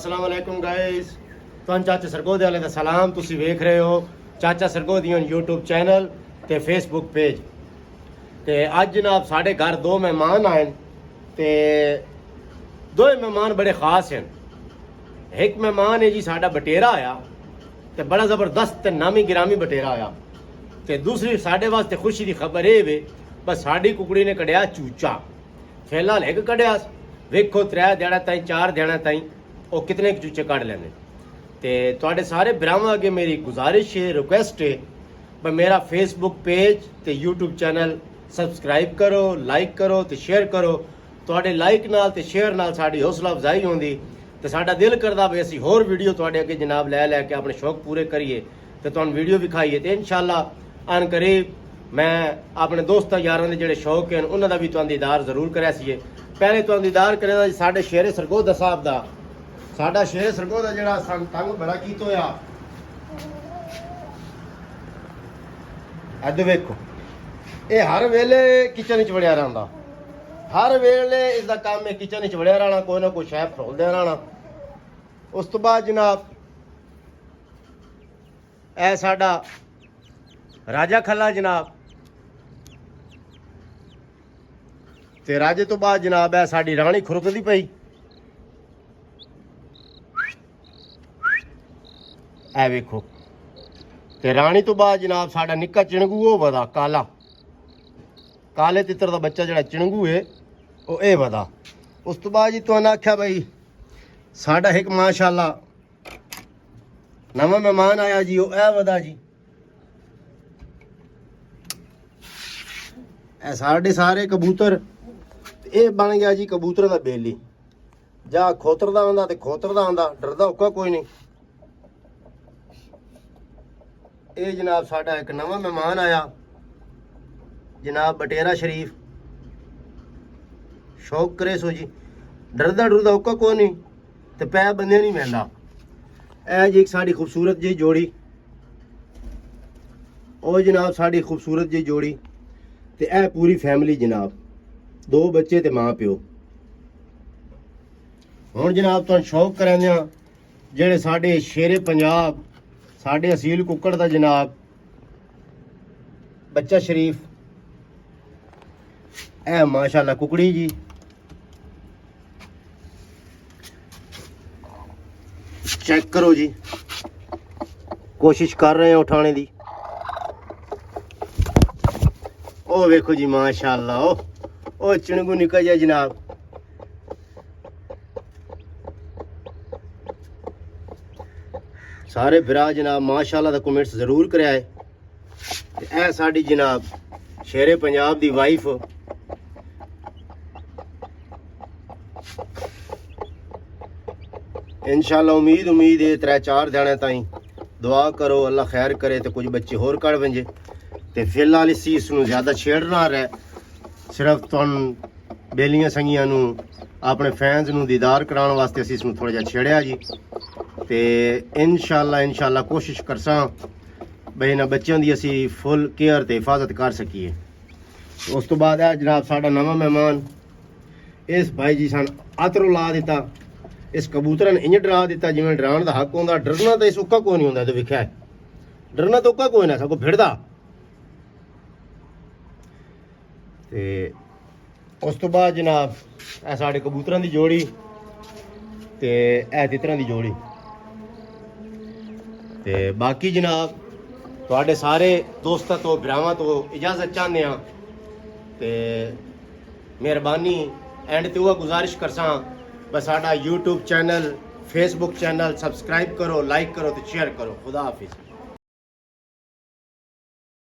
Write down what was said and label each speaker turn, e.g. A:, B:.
A: अस्सलाम वालेकुम गाइस। तुहानू चाचा सरगोधे वाले दा सलाम। तुसी वेख रहे हो चाचा सरगोधियन यूट्यूब चैनल ते फेसबुक पेज। ते अज जनाब साढ़े घर दो मेहमान आए ते दो मेहमान बड़े खास हैं। एक मेहमान है जी साडा बटेरा आया ते बड़ा ज़बरदस्त ते नामी गिरामी बटेरा आया। ते दूसरी साढ़े वास्ते खुशी की खबर ये वे बस साड़ी कुकड़ी ने कढ़िया चूचा। फिलहाल एक कढ़िया, वेखो 3 दिहाड़ा ताई 4 दिहाड़ा ताई वो कितने चूचे कढ़ लेने। ते तुहाडे सारे भरावां अगे मेरी गुजारिश है, रिक्वेस्ट है भाई मेरा फेसबुक पेज ते यूट्यूब चैनल सबसक्राइब करो, लाइक करो ते शेयर करो। तुहाडे लाइक नाल ते शेयर नाल साडी हौसला अफजाई होंदी ते साडा दिल करदा भी असीं होर वीडियो तुहाडे अगे जनाब लै के अपने शौक पूरे करिए ते तुहानू वीडियो विखाइए। ते इंशाअल्लाह अन करीब मैं अपने दोस्तां यारां दे जेहड़े शौक हैं उन्हां दा भी तुहानू दीदार जरूर करा सीए। पहले तुहानू दीदार करे साडे शेरे सरगोधा साहब दा। साडा शेर सरगोधा जेहड़ा सन तंग बड़ा कीत होया। अद वेखो ये हर वेले किचन च वड़िया रहिंदा, हर वेले इसका काम है किचन च वड़िया रहना, कोई ना कोई शै फरोलदे रहना। उस तो बाद जनाब ए साडा राजा खला जनाब ते राजे तो बाद जनाब है साडी रानी खुरकदी पई। ए वेखो ते रानी तो बाद जनाब साडा निक्का चिणगू वो वदा काला, काले तितर का बच्चा जड़ा चिणगू है वो ए वदा। उस तो बाद जी तुहानू आख्या भाई साडा एक माशाअल्लाह नवा मेहमान आया जी, वो ए वदा जी। ए साडे सारे कबूतर ये बन गया जी कबूतर का बेली। जा खोतरदा हुंदा ते खोतरदा हुंदा, डरदा हुक्का कोई नहीं। ये जनाब साडा एक नवा मेहमान आया जनाब बटेरा शरीफ। शौक करे सो जी, डरदा डरदा हुक्का कोई नहीं ते पै बंदे नहीं मिलदा। ए जी एक साड़ी खूबसूरत जी जोड़ी, ओ जनाब साड़ी खूबसूरत जी जोड़ी ते ए पूरी फैमिली जनाब, 2 बच्चे ते मां प्यो। हुण जनाब तुहानू शौक करांदे आ जेहड़े साडे शेरे पंजाब साडे असील कुक्कड़ दा जनाब बच्चा शरीफ। ए माशाअल्लाह कुकड़ी जी, चेक करो जी, कोशिश कर रहे हैं उठाने दी। ओ वेखो जी माशाअल्लाह ओ चिणगू निकल जाए जनाब। सारे भरा जनाब माशाअल्लाह दा कमेंट्स जरूर कराए। ए साडी जनाब शेरे पंजाब दी वाइफ इंशाअल्लाह उम्मीद है 3-4 दिहाड़े ताई दुआ करो अल्लाह खैर करे तो कुछ बच्चे होर कढ़ वंजे। ते फिलहाल इस चीज़ नूं ज़्यादा छेड़ना रहे, सिर्फ तुहानू बेलियां संगियां नूं अपने फैंस नूं दीदार कराने वास्ते असीं इसनूं थोड़ा जिहा छेड़िया जी। ते इंशाअल्लाह कोशिश करसां बई इन्हां बच्चों की असी फुल केयर ते हिफाजत कर सकीए। उस तो बाद है जनाब साडा नवा मेहमान, इस भाई जी सन आतरो ला दिता। इस कबूतर ने इंज डरा दिता जिवें डराने का हक होंदा। डरना तो इस उक्का कोई नहीं होंदा, वेख्या है डरना तो उक्का कोई ना सगों फिरदा। ते उस तो बाद जनाब ए साडे कबूतरां दी जोड़ी ते ए तितरां दी जोड़ी। ते बाकी जनाब तुहाडे सारे दोस्तां तो भरावां तो इजाजत चाहते हैं। ते मेहरबानी एंड ते वह गुजारिश करसां बस साडा YouTube channel Facebook channel subscribe करो, लाइक करो तो शेयर करो। खुदा हाफिज़।